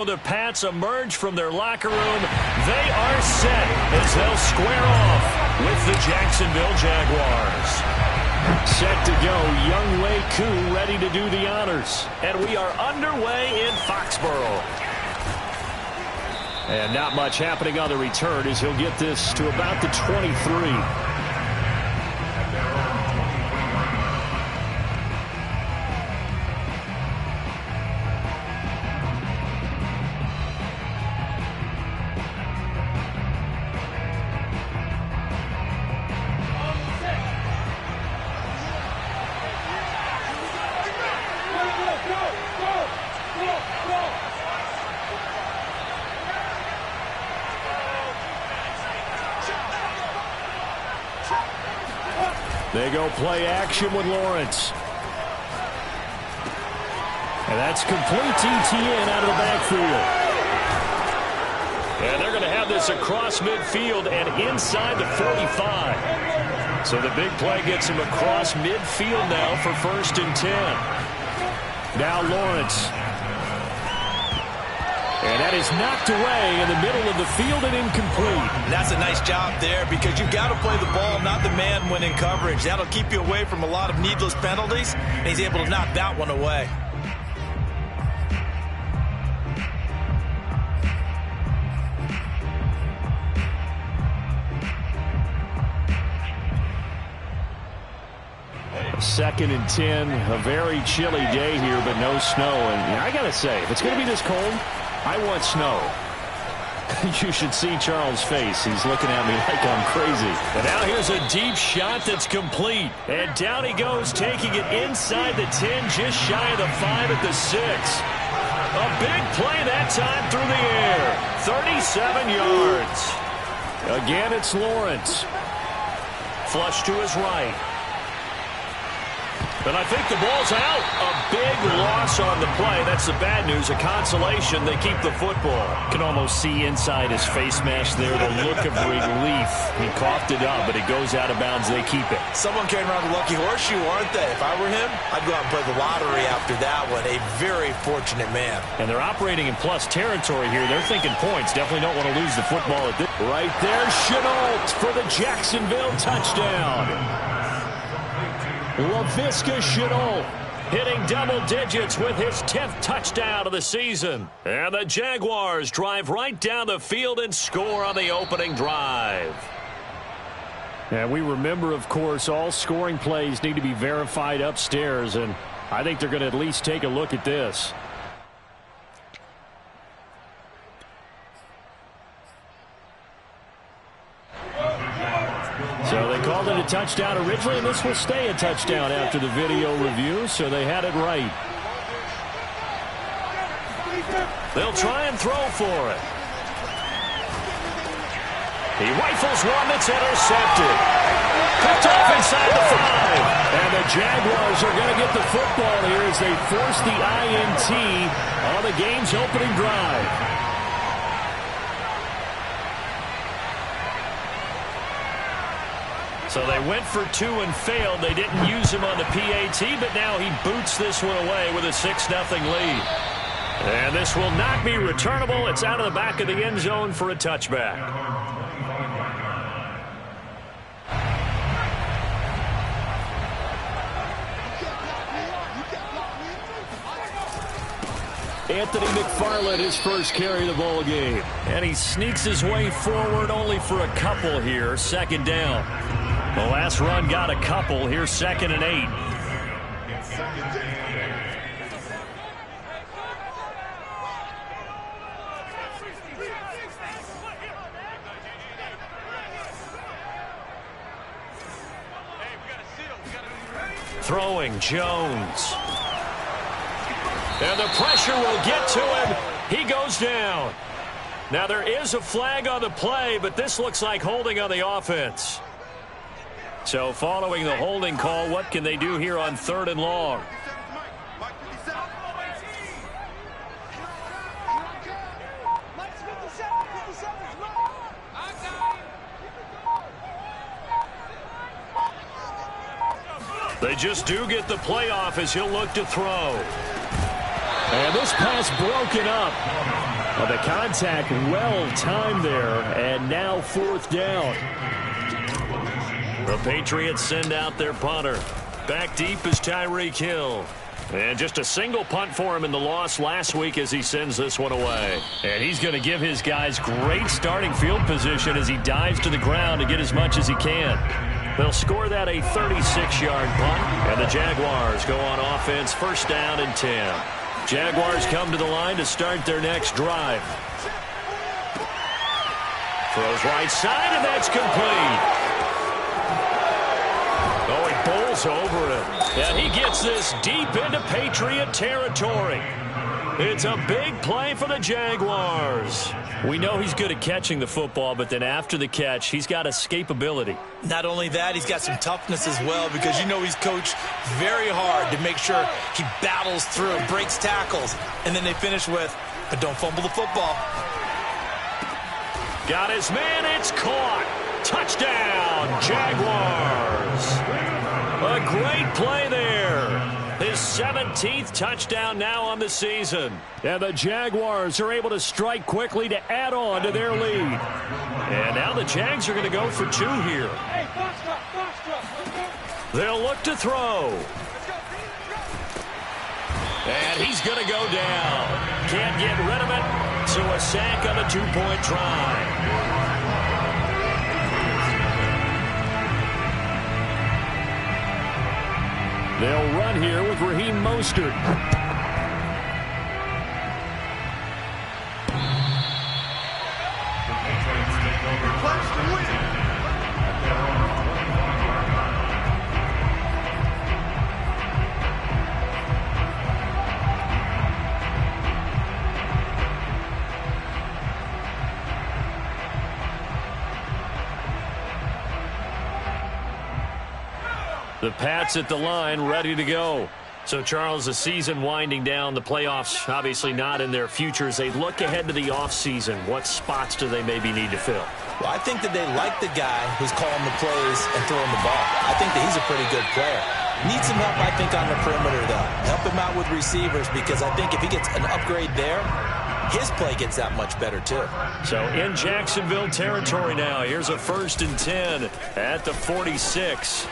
The Pats emerge from their locker room. They are set as they'll square off with the Jacksonville Jaguars. Set to go, Younghoe Koo ready to do the honors. And we are underway in Foxborough. And not much happening on the return as he'll get this to about the 23. They go play action with Lawrence. And that's complete ETN out of the backfield. And they're going to have this across midfield and inside the 45. So the big play gets him across midfield now for 1st and 10. Now Lawrence. And that is knocked away in the middle of the field and incomplete. That's a nice job there because you've got to play the ball, not the man when in coverage. That'll keep you away from a lot of needless penalties, and he's able to knock that one away. Second and 10, a very chilly day here, but no snow. And I got to say, if it's going to be this cold, I want snow. You should see Charles' face. He's looking at me like I'm crazy. And now here's a deep shot that's complete. And down he goes, taking it inside the 10, just shy of the 5 at the 6. A big play that time through the air. 37 yards. Again, it's Lawrence. Flush to his right. And I think the ball's out. A big loss on the play. That's the bad news. A consolation. They keep the football. Can almost see inside his face mask there the look of relief. He coughed it up, but it goes out of bounds. They keep it. Someone carrying around a lucky horseshoe, aren't they? If I were him, I'd go out and play the lottery after that one. A very fortunate man. And they're operating in plus territory here. They're thinking points. Definitely don't want to lose the football at this. Right there, Chenault for the Jacksonville touchdown. Laviska Chenault hitting double digits with his 10th touchdown of the season. And the Jaguars drive right down the field and score on the opening drive. And we remember, of course, all scoring plays need to be verified upstairs, and I think they're going to at least take a look at this. So they called it a touchdown originally, and this will stay a touchdown after the video review, so they had it right. They'll try and throw for it. He rifles one that's intercepted. Picked off inside the 5. And the Jaguars are going to get the football here as they force the INT on the game's opening drive. So they went for 2 and failed. They didn't use him on the PAT, but now he boots this one away with a 6-0 lead. And this will not be returnable. It's out of the back of the end zone for a touchback. Anthony McFarland, his first carry of the ball game. And he sneaks his way forward only for a couple here. 2nd down. The last run got a couple. Here's 2nd and 8. Throwing Jones. And the pressure will get to him. He goes down. Now there is a flag on the play, but this looks like holding on the offense. So following the holding call, what can they do here on 3rd and long? They just do get the play off as he'll look to throw. And this pass broken up. Well, the contact well timed there, and now 4th down. The Patriots send out their punter. Back deep is Tyreek Hill. And just a single punt for him in the loss last week as he sends this one away. And he's going to give his guys great starting field position as he dives to the ground to get as much as he can. They'll score that a 36-yard punt, and the Jaguars go on offense 1st down and 10. Jaguars come to the line to start their next drive. Throws right side, and that's complete. Oh, he bowls over him. And he gets this deep into Patriot territory. It's a big play for the Jaguars. We know he's good at catching the football, but then after the catch, he's got escapability. Not only that, he's got some toughness as well, because you know he's coached very hard to make sure he battles through, breaks tackles, and then they finish with, but don't fumble the football. Got his man, it's caught. Touchdown, Jaguars. A great play there. His 17th touchdown now on the season. And the Jaguars are able to strike quickly to add on to their lead. And now the Jags are going to go for 2 here. They'll look to throw. And he's going to go down. Can't get rid of it. So a sack on a 2-point try. They'll run here with Raheem Mostert. The Pats at the line, ready to go. So, Charles, the season winding down, the playoffs obviously not in their future. As they look ahead to the offseason, what spots do they maybe need to fill? Well, I think that they like the guy who's calling the plays and throwing the ball. I think that he's a pretty good player. Needs some help, I think, on the perimeter, though. Help him out with receivers, because I think if he gets an upgrade there, his play gets that much better, too. So in Jacksonville territory now. Here's a 1st and 10 at the 46.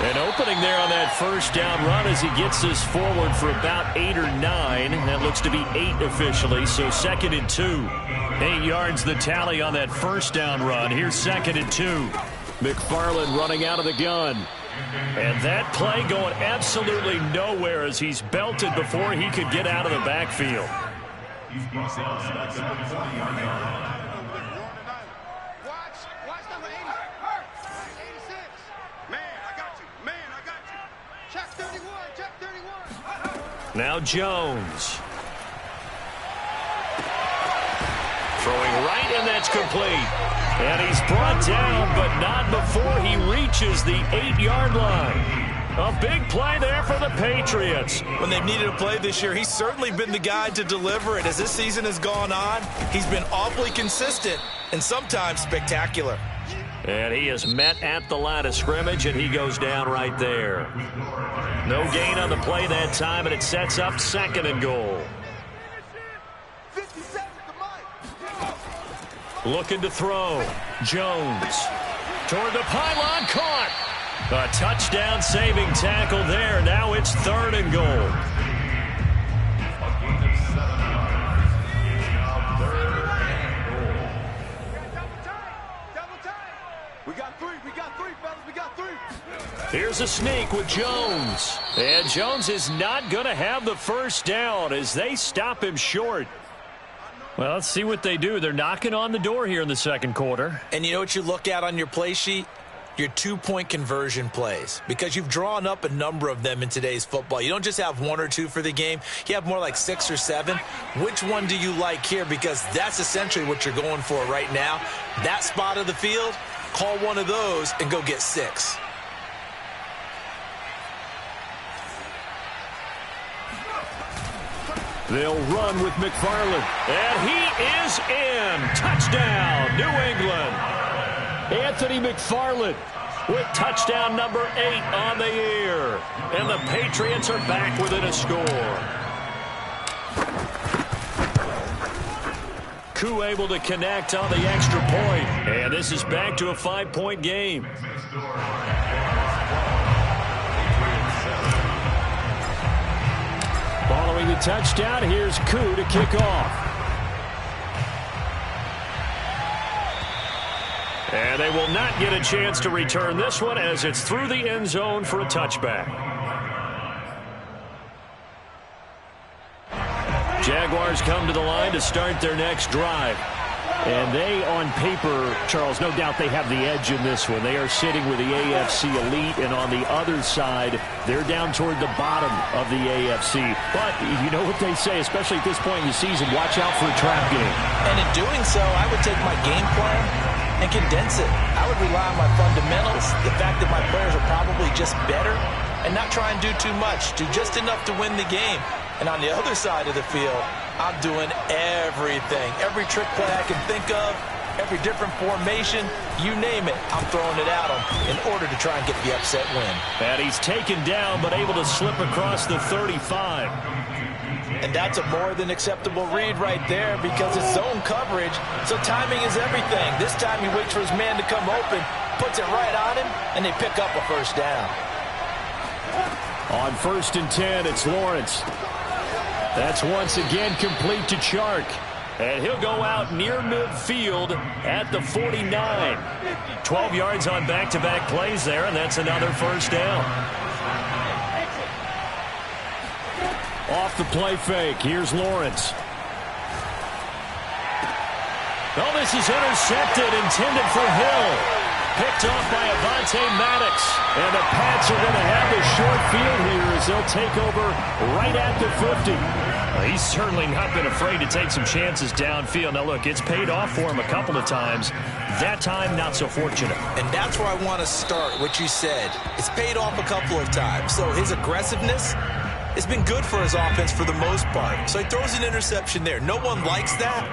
An opening there on that 1st down run as he gets this forward for about 8 or 9. That looks to be 8 officially, so 2nd and 2. 8 yards the tally on that 1st down run. Here's 2nd and 2. McFarland running out of the gun. And that play going absolutely nowhere as he's belted before he could get out of the backfield. Watch number 86. Man, I got you. Man, I got you. Check 31. Check 31. Now Jones. Throwing right, and that's complete. And he's brought down, but not before he reaches the 8-yard line. A big play there for the Patriots. When they've needed a play this year, he's certainly been the guy to deliver it. As this season has gone on, he's been awfully consistent and sometimes spectacular. And he is met at the line of scrimmage, and he goes down right there. No gain on the play that time, and it sets up 2nd and goal. Looking to throw. Jones. Toward the pylon, caught. A touchdown-saving tackle there. Now it's 3rd and goal. We got three, fellas. We got three. Here's a sneak with Jones. And Jones is not going to have the 1st down as they stop him short. Well, let's see what they do. They're knocking on the door here in the 2nd quarter. And you know what you look at on your play sheet? Your 2-point conversion plays, because you've drawn up a number of them in today's football. You don't just have 1 or 2 for the game. You have more like 6 or 7. Which one do you like here? Because that's essentially what you're going for right now. That spot of the field, call one of those and go get 6. They'll run with McFarland. And he is in. Touchdown, New England. Anthony McFarland with touchdown number 8 on the year. And the Patriots are back within a score. Koo able to connect on the extra point. And this is back to a 5-point game. Following the touchdown, here's Koo to kick off. And they will not get a chance to return this one as it's through the end zone for a touchback. Jaguars come to the line to start their next drive. And they, on paper, Charles, no doubt they have the edge in this one. They are sitting with the AFC elite, and on the other side, they're down toward the bottom of the AFC. But you know what they say, especially at this point in the season, watch out for a trap game. And in doing so, I would take my game plan and condense it. I would rely on my fundamentals, the fact that my players are probably just better, and not try and do too much, do just enough to win the game. And on the other side of the field, I'm doing everything. Every trick play I can think of, every different formation, you name it, I'm throwing it at him in order to try and get the upset win. And he's taken down, but able to slip across the 35. And that's a more than acceptable read right there because it's zone coverage, so timing is everything. This time he waits for his man to come open, puts it right on him, and they pick up a first down. On 1st and 10, it's Lawrence. That's once again complete to Chark. And he'll go out near midfield at the 49. 12 yards on back-to-back plays there, and that's another first down. Off the play fake, here's Lawrence. Oh, this is intercepted, intended for Hill. Picked off by Avonte Maddox. And the Pats are going to have the short field here as they'll take over right at the 50. Well, he's certainly not been afraid to take some chances downfield. Now, look, it's paid off for him a couple of times. That time, not so fortunate. And that's where I want to start, what you said. It's paid off a couple of times. So his aggressiveness has been good for his offense for the most part. So he throws an interception there. No one likes that,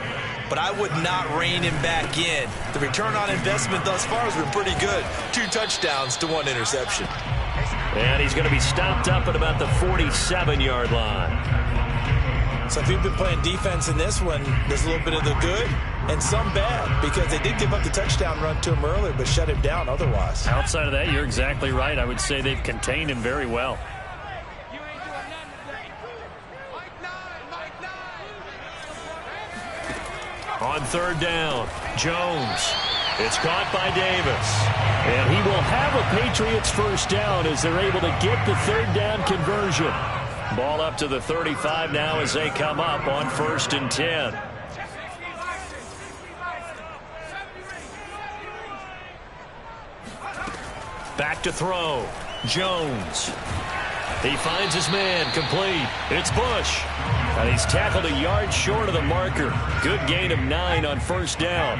but I would not rein him back in. The return on investment thus far has been pretty good. 2 touchdowns to 1 interception. And he's going to be stopped up at about the 47-yard line. So if you've been playing defense in this one, there's a little bit of the good and some bad because they did give up the touchdown run to him earlier but shut him down otherwise. Outside of that, you're exactly right. I would say they've contained him very well. On 3rd down, Jones. It's caught by Davis. And he will have a Patriots first down as they're able to get the 3rd down conversion. Ball up to the 35 now as they come up on 1st and 10. Back to throw. Jones. He finds his man, complete. It's Bush. And he's tackled a yard short of the marker. Good gain of 9 on 1st down.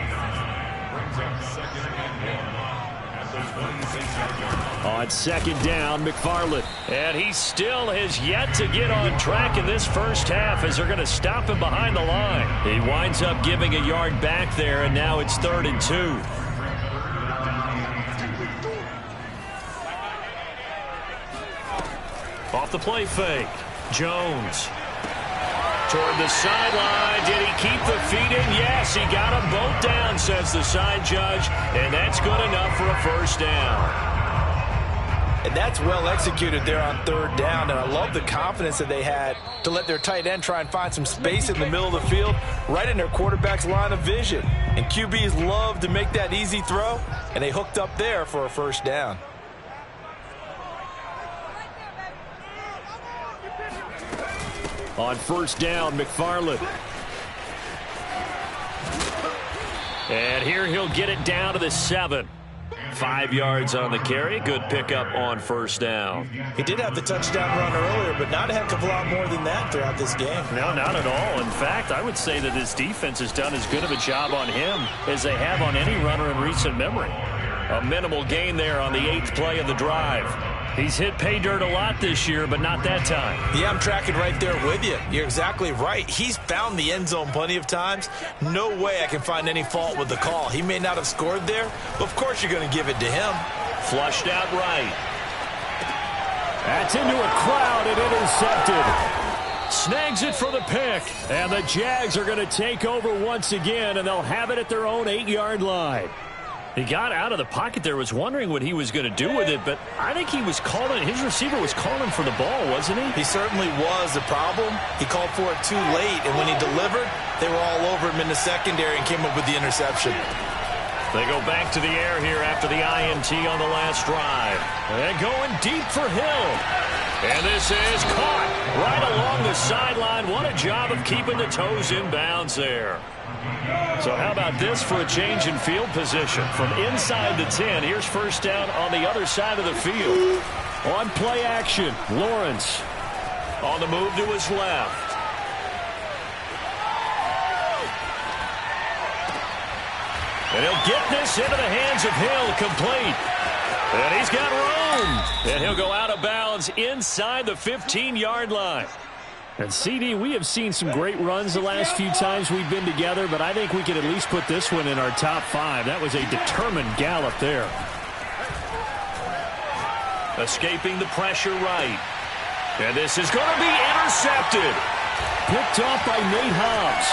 On 2nd down, McFarland. And he still has yet to get on track in this first half as they're going to stop him behind the line. He winds up giving a yard back there, and now it's 3rd and 2. Off the play fake. Jones. Toward the sideline. Did he keep the feet in? Yes, he got them both down, says the side judge. And that's good enough for a first down. And that's well executed there on 3rd down. And I love the confidence that they had to let their tight end try and find some space in the middle of the field, right in their quarterback's line of vision. And QBs love to make that easy throw. And they hooked up there for a first down. On 1st down, McFarland. And here he'll get it down to the 7. 5 yards on the carry. Good pickup on 1st down. He did have the touchdown run earlier, but not a heck of a lot more than that throughout this game. No, not at all. In fact, I would say that this defense has done as good of a job on him as they have on any runner in recent memory. A minimal gain there on the 8th play of the drive. He's hit pay dirt a lot this year, but not that time. Yeah, I'm tracking right there with you. You're exactly right. He's found the end zone plenty of times. No way I can find any fault with the call. He may not have scored there, but of course you're going to give it to him. Flushed out right. That's into a crowd and intercepted. Snags it for the pick. And the Jags are going to take over once again, and they'll have it at their own 8-yard line. He got out of the pocket there, was wondering what he was going to do with it, but I think he was calling, his receiver was calling for the ball, wasn't he? He certainly was. The problem, he called for it too late, and when he delivered, they were all over him in the secondary and came up with the interception. They go back to the air here after the INT on the last drive. And going deep for Hill. And this is caught right along the sideline. What a job of keeping the toes in bounds there. So how about this for a change in field position? From inside the 10, here's first down on the other side of the field. On play action, Lawrence on the move to his left. And he'll get this into the hands of Hill, complete. And he's got room. And he'll go out of bounds inside the 15-yard line. And, CD, we have seen some great runs the last few times we've been together, but I think we could at least put this one in our top 5. That was a determined gallop there. Escaping the pressure right. And this is going to be intercepted. Picked off by Nate Hobbs.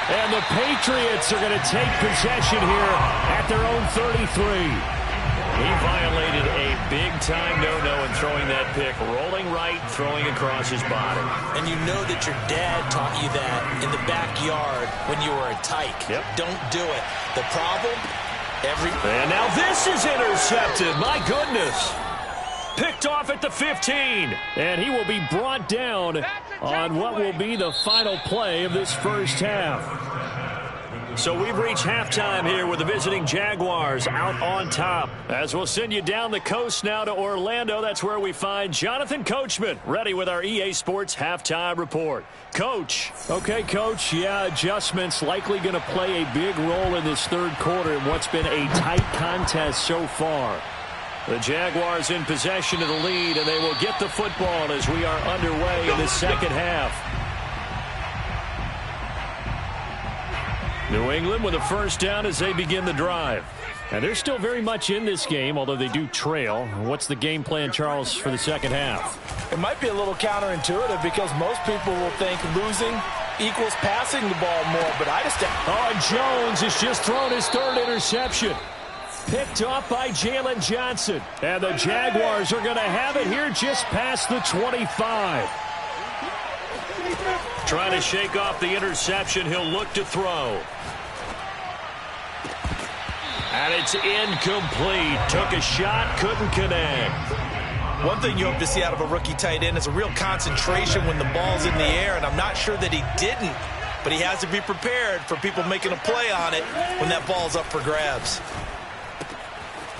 And the Patriots are going to take possession here at their own 33. He violated a big-time no-no in throwing that pick. Rolling right, throwing across his body. And you know that your dad taught you that in the backyard when you were a tyke. Yep. Don't do it. The problem, And now this is intercepted. My goodness. Picked off at the 15. And he will be brought down on what will be the final play of this first half. So we've reached halftime here with the visiting Jaguars out on top. As we'll send you down the coast now to Orlando, that's where we find Jonathan Coachman ready with our EA Sports halftime report. Coach. Okay, Coach, yeah, adjustments likely going to play a big role in this third quarter in what's been a tight contest so far. The Jaguars in possession of the lead, and they will get the football as we are underway in the second half. New England with a first down as they begin the drive. And they're still very much in this game, although they do trail. What's the game plan, Charles, for the second half? It might be a little counterintuitive because most people will think losing equals passing the ball more, but I just... Jones has just thrown his third interception. Picked off by Jalen Johnson. And the Jaguars are going to have it here just past the 25. Trying to shake off the interception. He'll look to throw. And it's incomplete. Took a shot, couldn't connect. One thing you hope to see out of a rookie tight end is a real concentration when the ball's in the air, and I'm not sure that he didn't, but he has to be prepared for people making a play on it when that ball's up for grabs.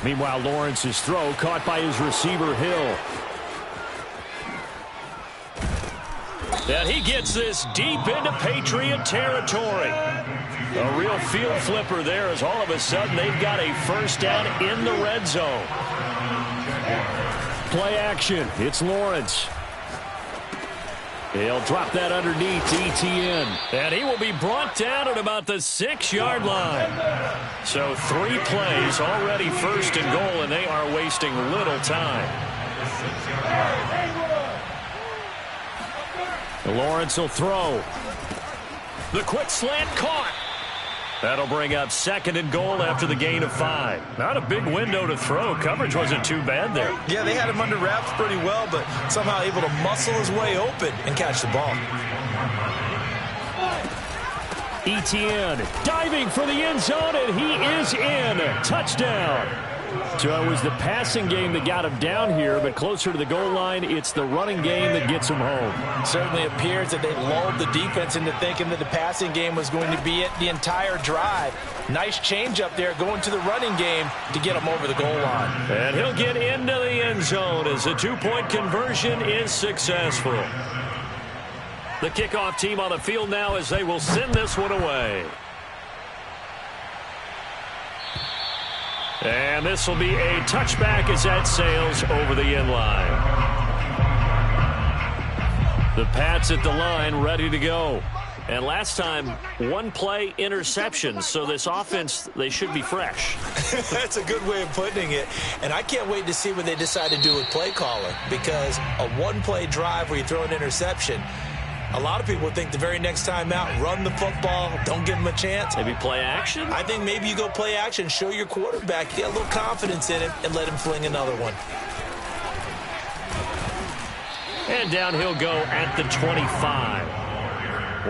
Meanwhile, Lawrence's throw caught by his receiver, Hill. And he gets this deep into Patriot territory. A real field flipper there as all of a sudden they've got a first down in the red zone. Play action. It's Lawrence. He'll drop that underneath to ETN. And he will be brought down at about the 6-yard line. So 3 plays already first and goal, and they are wasting little time. Lawrence will throw. The quick slant caught. That'll bring up second and goal after the gain of 5. Not a big window to throw. Coverage wasn't too bad there. Yeah, they had him under wraps pretty well, but somehow able to muscle his way open and catch the ball. ETN diving for the end zone, and he is in. Touchdown. So it was the passing game that got him down here, but closer to the goal line, it's the running game that gets him home. Certainly appears that they lulled the defense into thinking that the passing game was going to be it the entire drive. Nice change up there going to the running game to get him over the goal line. And he'll get into the end zone as the 2-point conversion is successful. The kickoff team on the field now as they will send this one away. And this will be a touchback as that sails over the end line. The Pats at the line ready to go. And last time, one play interception. So this offense, they should be fresh. That's a good way of putting it. And I can't wait to see what they decide to do with play calling, because a one-play drive where you throw an interception, a lot of people think the very next time out, run the football, don't give them a chance. Maybe play action? I think maybe you go play action, show your quarterback, get a little confidence in him, and let him fling another one. And down he'll go at the 25.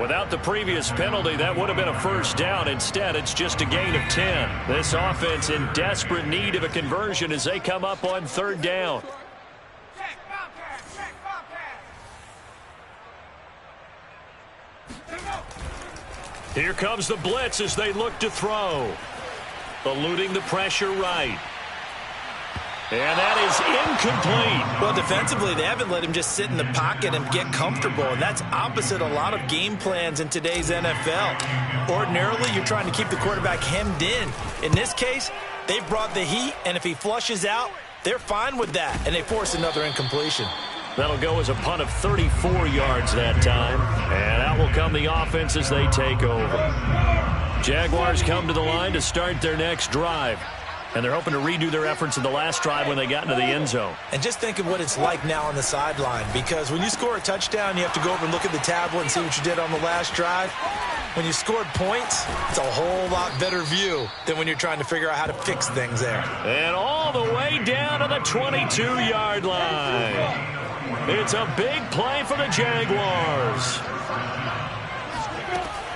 Without the previous penalty, that would have been a first down. Instead, it's just a gain of 10. This offense in desperate need of a conversion as they come up on third down. Here comes the blitz as they look to throw. Eluding the pressure right. And that is incomplete. Well, defensively, they haven't let him just sit in the pocket and get comfortable, and that's opposite a lot of game plans in today's NFL. Ordinarily, you're trying to keep the quarterback hemmed in. In this case, they've brought the heat, and if he flushes out, they're fine with that, and they force another incompletion. That'll go as a punt of 34 yards that time, and out will come the offense as they take over. Jaguars come to the line to start their next drive. And they're hoping to redo their efforts in the last drive when they got into the end zone. And just think of what it's like now on the sideline, because when you score a touchdown, you have to go over and look at the tablet and see what you did on the last drive. When you scored points, it's a whole lot better view than when you're trying to figure out how to fix things there. And all the way down to the 22-yard line. It's a big play for the Jaguars.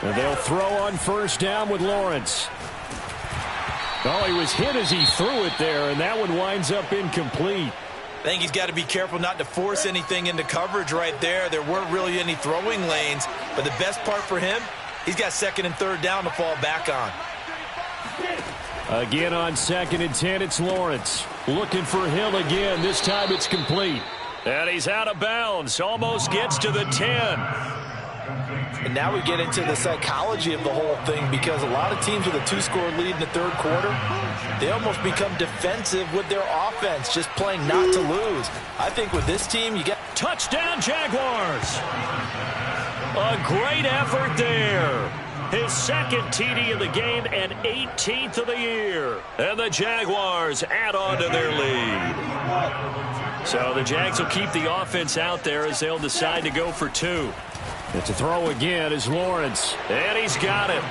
And they'll throw on first down with Lawrence. Oh, he was hit as he threw it there, and that one winds up incomplete. I think he's got to be careful not to force anything into coverage right there. There weren't really any throwing lanes, but the best part for him, he's got second and third down to fall back on. Again on second and 10, it's Lawrence. Looking for Hill again. This time it's complete. And he's out of bounds. Almost gets to the 10. And now we get into the psychology of the whole thing, because a lot of teams with a 2-score lead in the third quarter, they almost become defensive with their offense, just playing not to lose. I think with this team, you get touchdown Jaguars. A great effort there. His second TD of the game and 18th of the year. And the Jaguars add on to their lead. So the Jags will keep the offense out there as they'll decide to go for two. And to throw again is Lawrence. And he's got it.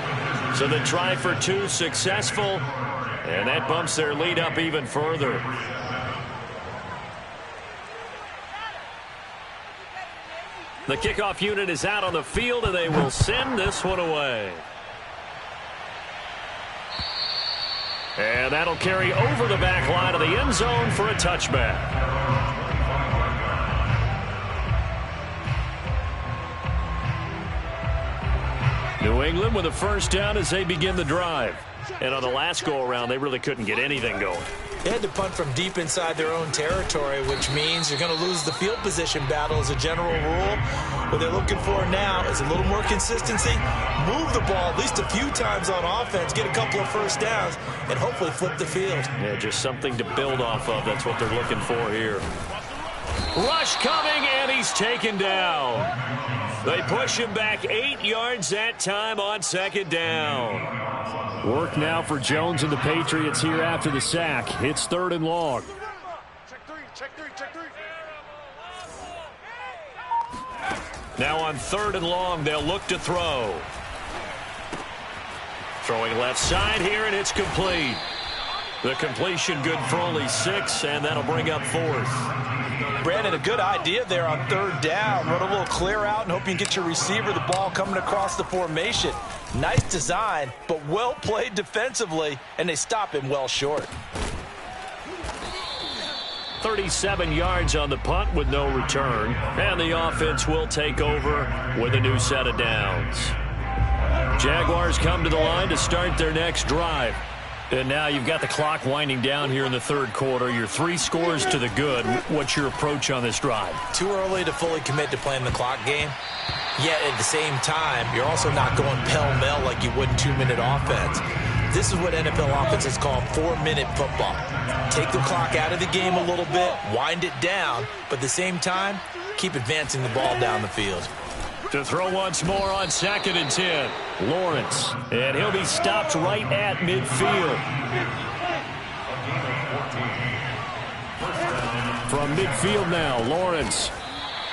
So the try for two successful. And that bumps their lead up even further. The kickoff unit is out on the field, and they will send this one away. And that'll carry over the back line of the end zone for a touchback. New England with a first down as they begin the drive. And on the last go-around, they really couldn't get anything going. They had to punt from deep inside their own territory, which means you're going to lose the field position battle as a general rule. What they're looking for now is a little more consistency, move the ball at least a few times on offense, get a couple of first downs, and hopefully flip the field. Yeah, just something to build off of. That's what they're looking for here. Rush coming, and he's taken down. They push him back 8 yards that time on second down. Work now for Jones and the Patriots here after the sack. It's third and long. Check three. Now on third and long, they'll look to throw. Throwing left side here, and it's complete. The completion good for only 6, and that'll bring up fourth. Brandon, a good idea there on third down. Run a little clear out and hope you can get your receiver the ball coming across the formation. Nice design, but well played defensively, and they stop him well short. 37 yards on the punt with no return, and the offense will take over with a new set of downs. Jaguars come to the line to start their next drive. And now you've got the clock winding down here in the third quarter. You're 3 scores to the good. What's your approach on this drive? Too early to fully commit to playing the clock game. Yet at the same time, you're also not going pell-mell like you would in 2-minute offense. This is what NFL offenses call 4-minute football. Take the clock out of the game a little bit, wind it down, but at the same time, keep advancing the ball down the field. To throw once more on 2nd and 10. Lawrence. And he'll be stopped right at midfield. From midfield now, Lawrence.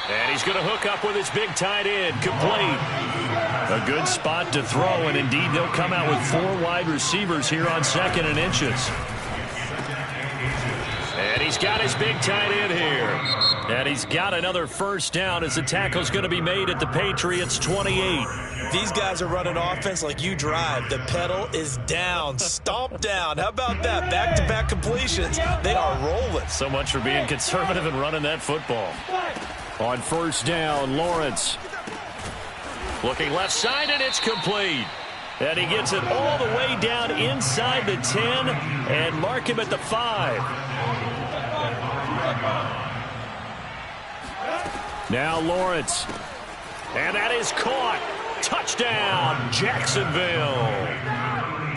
And he's going to hook up with his big tight end. Complete. A good spot to throw, and indeed they'll come out with 4 wide receivers here on 2nd and inches. And he's got his big tight end here. And he's got another first down as the tackle's going to be made at the Patriots' 28. These guys are running offense like you drive. The pedal is down, stomp down. How about that? Back-to-back completions. They are rolling. So much for being conservative and running that football. On first down, Lawrence. Looking left side, and it's complete. And he gets it all the way down inside the 10 and mark him at the 5. Now Lawrence. And that is caught. Touchdown, Jacksonville.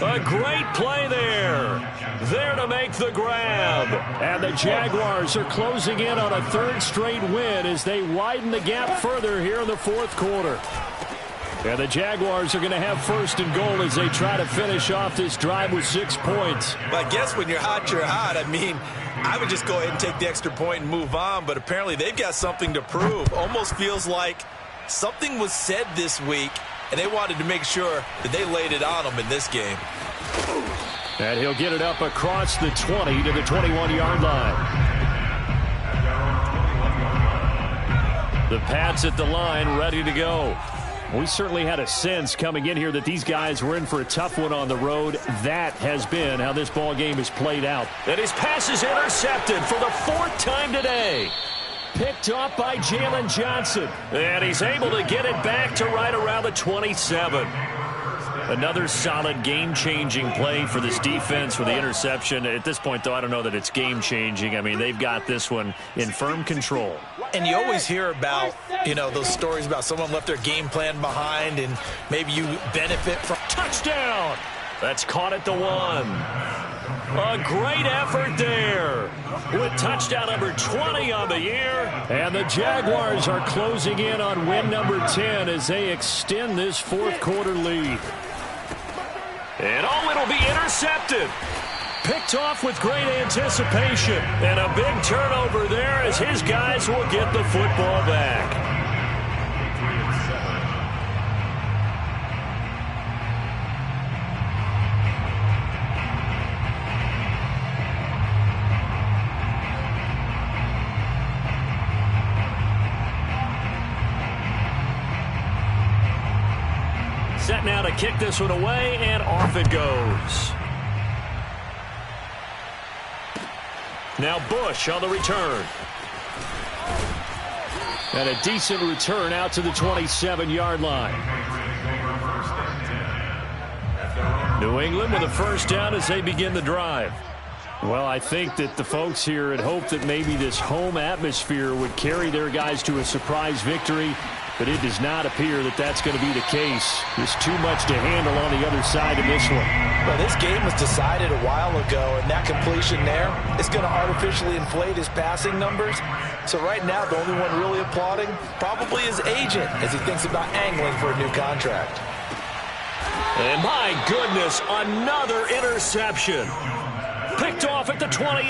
A great play there. There to make the grab. And the Jaguars are closing in on a 3rd straight win as they widen the gap further here in the 4th quarter. And the Jaguars are going to have 1st and goal as they try to finish off this drive with 6 points. But I guess when you're hot, you're hot. I mean, I would just go ahead and take the extra point and move on, but apparently they've got something to prove. Almost feels like something was said this week, and they wanted to make sure that they laid it on them in this game. And he'll get it up across the 20 to the 21-yard line. The Pats at the line, ready to go. We certainly had a sense coming in here that these guys were in for a tough one on the road. That has been how this ball game has played out. And his pass is intercepted for the 4th time today. Picked off by Jalen Johnson. And he's able to get it back to right around the 27. Another solid game-changing play for this defense with the interception. At this point, though, I don't know that it's game-changing. I mean, they've got this one in firm control. And you always hear about, those stories about someone left their game plan behind and maybe you benefit from. Touchdown! That's caught at the 1. A great effort there with touchdown number 20 on the year. And the Jaguars are closing in on win number 10 as they extend this 4th quarter lead. And it'll be intercepted. Picked off with great anticipation. And a big turnover there as his guys will get the football back. Set now to kick this one away, and off it goes. Now Bush on the return. And a decent return out to the 27-yard line. New England with a first down as they begin the drive. Well, I think that the folks here had hoped that maybe this home atmosphere would carry their guys to a surprise victory, but it does not appear that that's going to be the case. There's too much to handle on the other side of this one. Well, this game was decided a while ago, and that completion there is going to artificially inflate his passing numbers. So right now, the only one really applauding probably his agent as he thinks about angling for a new contract. And my goodness, another interception. Picked off at the 28.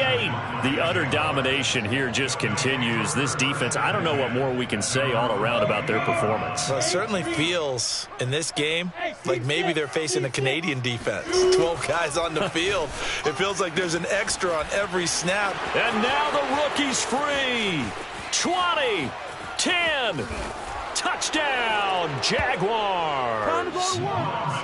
The utter domination here just continues. This defense, I don't know what more we can say all around about their performance. Well, it certainly feels in this game like maybe they're facing a Canadian defense. 12 guys on the field. It feels like there's an extra on every snap. And now the rookie's free. 20, 10, touchdown, Jaguars.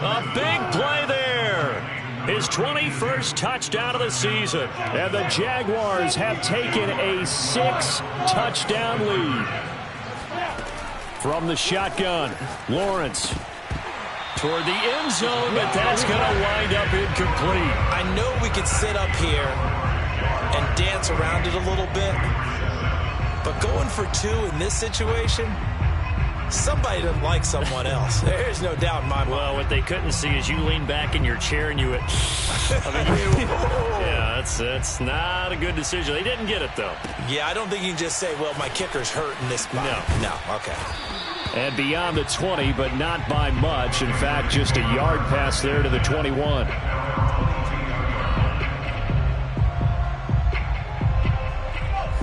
A big play there. His 21st touchdown of the season. And the Jaguars have taken a 6-touchdown lead. From the shotgun, Lawrence toward the end zone, but that's going to wind up incomplete. I know we could sit up here and dance around it a little bit, but going for 2 in this situation, somebody doesn't like someone else. There's no doubt in my mind. Well, what they couldn't see is you lean back in your chair and you went, yeah, that's not a good decision. They didn't get it, though. Yeah, I don't think you can just say, well, my kicker's hurt in this spot. No. No, okay. And beyond the 20, but not by much. In fact, just a yard pass there to the 21.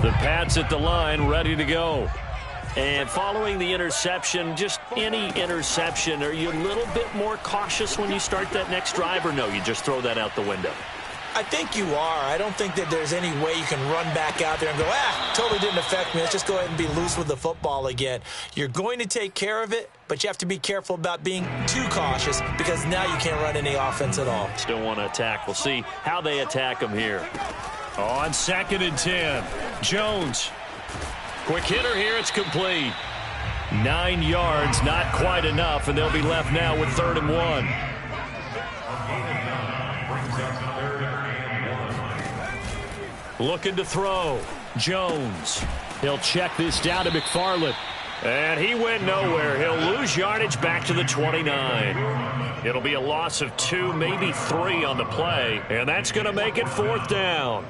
The Pats at the line, ready to go. And following the interception, just any interception, are you a little bit more cautious when you start that next drive, or no, you just throw that out the window? I think you are. I don't think that there's any way you can run back out there and go, totally didn't affect me. Let's just go ahead and be loose with the football again. You're going to take care of it, but you have to be careful about being too cautious because now you can't run any offense at all. Still want to attack. We'll see how they attack them here. On 2nd and 10, Jones. Quick hitter here, it's complete. 9 yards, not quite enough, and they'll be left now with 3rd and 1. Looking to throw. Jones. He'll check this down to McFarland. And he went nowhere. He'll lose yardage back to the 29. It'll be a loss of 2, maybe 3 on the play. And that's going to make it 4th down.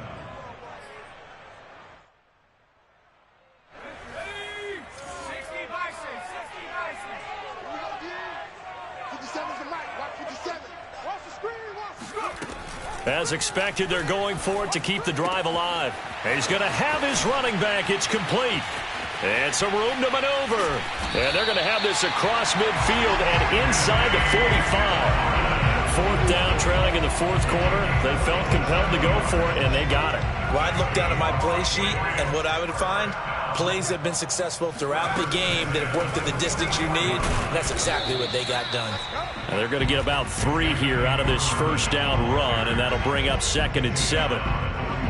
As expected, they're going for it to keep the drive alive. He's going to have his running back. It's complete. And some room to maneuver. And they're going to have this across midfield and inside the 45. 4th down, trailing in the 4th quarter. They felt compelled to go for it, and they got it. Well, I'd look down at my play sheet, and what I would find, plays have been successful throughout the game that have worked at the distance you need. And that's exactly what they got done. Now they're going to get about 3 here out of this 1st down run, and that'll bring up 2nd and 7.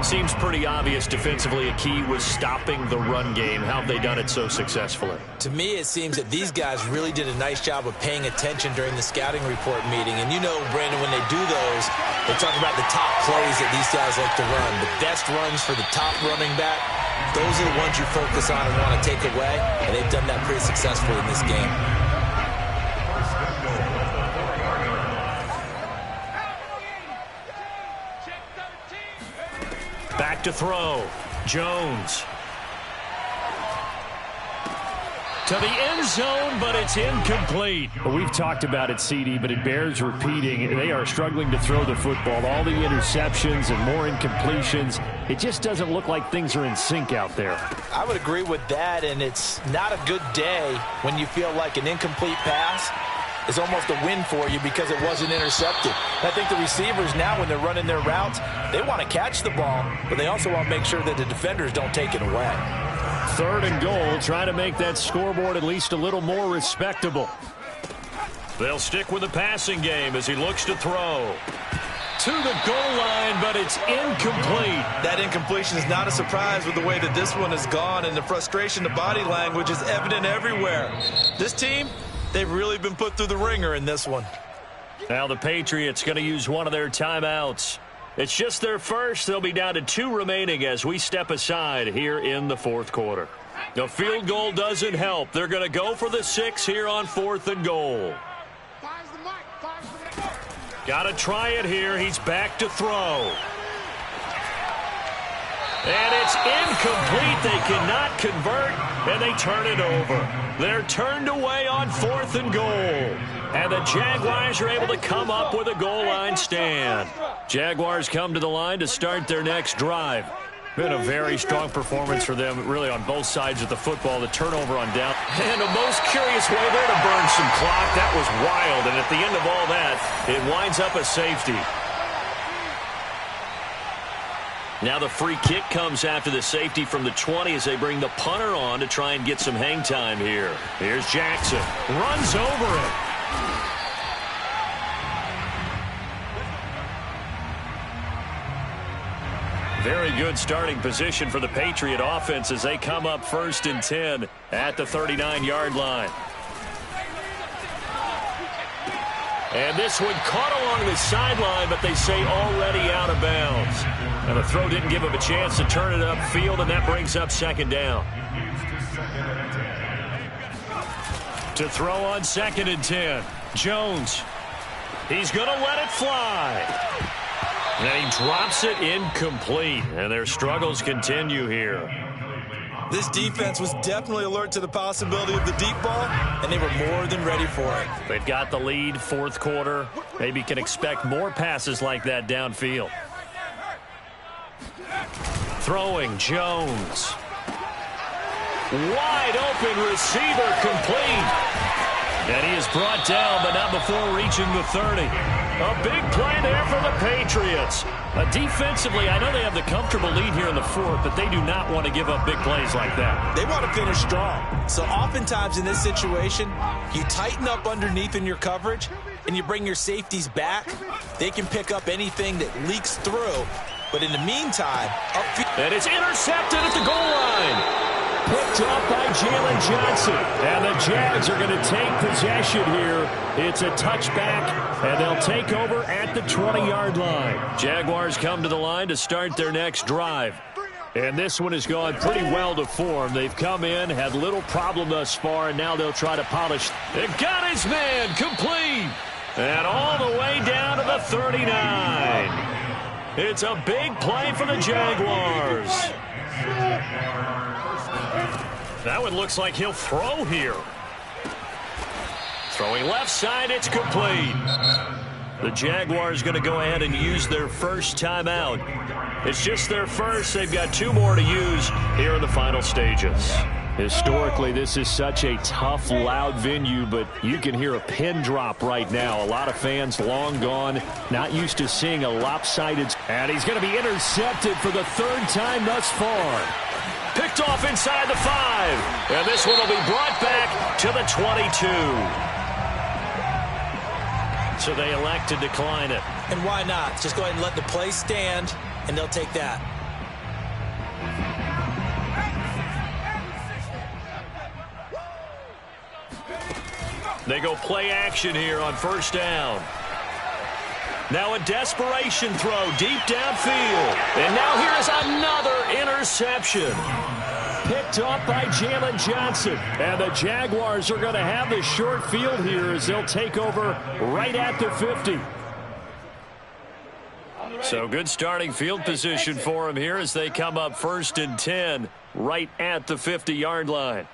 Seems pretty obvious defensively a key was stopping the run game. How have they done it so successfully? To me, it seems that these guys really did a nice job of paying attention during the scouting report meeting. And you know, Brandon, when they do those, they talk about the top plays that these guys like to run. The best runs for the top running back, those are the ones you focus on and want to take away. And they've done that pretty successfully in this game. Back to throw. Jones. To the end zone, but it's incomplete. Well, we've talked about it, CD, but it bears repeating. They are struggling to throw the football. All the interceptions and more incompletions. It just doesn't look like things are in sync out there. I would agree with that, and it's not a good day when you feel like an incomplete pass is almost a win for you because it wasn't intercepted. I think the receivers now, when they're running their routes, they want to catch the ball, but they also want to make sure that the defenders don't take it away. 3rd and goal, trying to make that scoreboard at least a little more respectable. They'll stick with the passing game as he looks to throw. To the goal line, but it's incomplete. That incompletion is not a surprise with the way that this one has gone, and the frustration, the body language is evident everywhere. This team, they've really been put through the ringer in this one. Now the Patriots going to use one of their timeouts. It's just their first. They'll be down to 2 remaining as we step aside here in the 4th quarter. The field goal doesn't help. They're going to go for the 6 here on 4th and goal. Got to try it here. He's back to throw. And it's incomplete. They cannot convert, and they turn it over. They're turned away on 4th and goal. And the Jaguars are able to come up with a goal line stand. Jaguars come to the line to start their next drive. Been a very strong performance for them, really, on both sides of the football. The turnover on down. And a most curious way there to burn some clock. That was wild. And at the end of all that, it winds up a safety. Now the free kick comes after the safety from the 20 as they bring the punter on to try and get some hang time here. Here's Jackson. Runs over it. Very good starting position for the Patriot offense as they come up 1st and 10 at the 39-yard line. And this one caught along the sideline, but they say already out of bounds. And the throw didn't give him a chance to turn it upfield, and that brings up 2nd down. To throw on 2nd and 10. Jones. He's going to let it fly. And he drops it incomplete. And their struggles continue here. This defense was definitely alert to the possibility of the deep ball, and they were more than ready for it. They've got the lead, fourth quarter. Maybe can expect more passes like that downfield. Throwing, Jones. Wide open receiver, complete. And he is brought down, but not before reaching the 30. A big play there for the Patriots. Defensively, I know they have the comfortable lead here in the fourth, but they do not want to give up big plays like that. They want to finish strong. So oftentimes in this situation, you tighten up underneath in your coverage, and you bring your safeties back. They can pick up anything that leaks through. But in the meantime, upfield. And it's intercepted at the goal line. Picked up by Jalen Johnson. And the Jags are going to take possession here. It's a touchback, and they'll take over at the 20-yard line. Jaguars come to the line to start their next drive. And this one has gone pretty well to form. They've come in, had little problem thus far, and now they'll try to polish. They've got his man complete. And all the way down to the 39. It's a big play for the Jaguars. That one looks like he'll throw here. Throwing left side, it's complete. The Jaguars going to go ahead and use their first timeout. It's just their first. They've got two more to use here in the final stages. Historically, this is such a tough, loud venue, but you can hear a pin drop right now. A lot of fans long gone, not used to seeing a lopsided. And he's going to be intercepted for the third time thus far. Picked off inside the 5. And this one will be brought back to the 22. So they elect to decline it. And why not? Just go ahead and let the play stand, and they'll take that. They go play action here on first down. Now a desperation throw deep downfield. And now here's another interception. Picked up by Jalen Johnson. And the Jaguars are going to have the short field here as they'll take over right at the 50. So good starting field position for them here as they come up 1st and 10 right at the 50-yard line.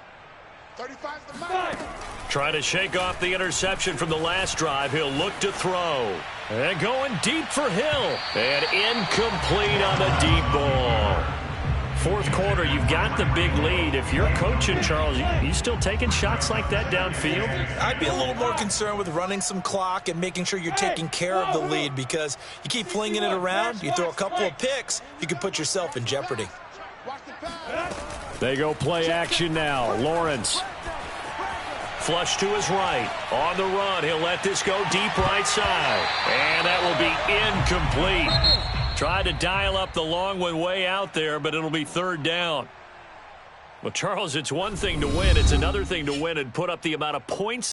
Trying to shake off the interception from the last drive. He'll look to throw. And going deep for Hill. And incomplete on the deep ball. Fourth quarter, you've got the big lead. If you're coaching, Charles, you still taking shots like that downfield? I'd be a little more concerned with running some clock and making sure you're taking care of the lead, because you keep flinging it around, you throw a couple of picks, you can put yourself in jeopardy. They go play action now. Lawrence. Flush to his right. On the run, he'll let this go deep right side. And that will be incomplete. Tried to dial up the long one way out there, but it'll be third down. Well, Charles, it's one thing to win. It's another thing to win and put up the amount of points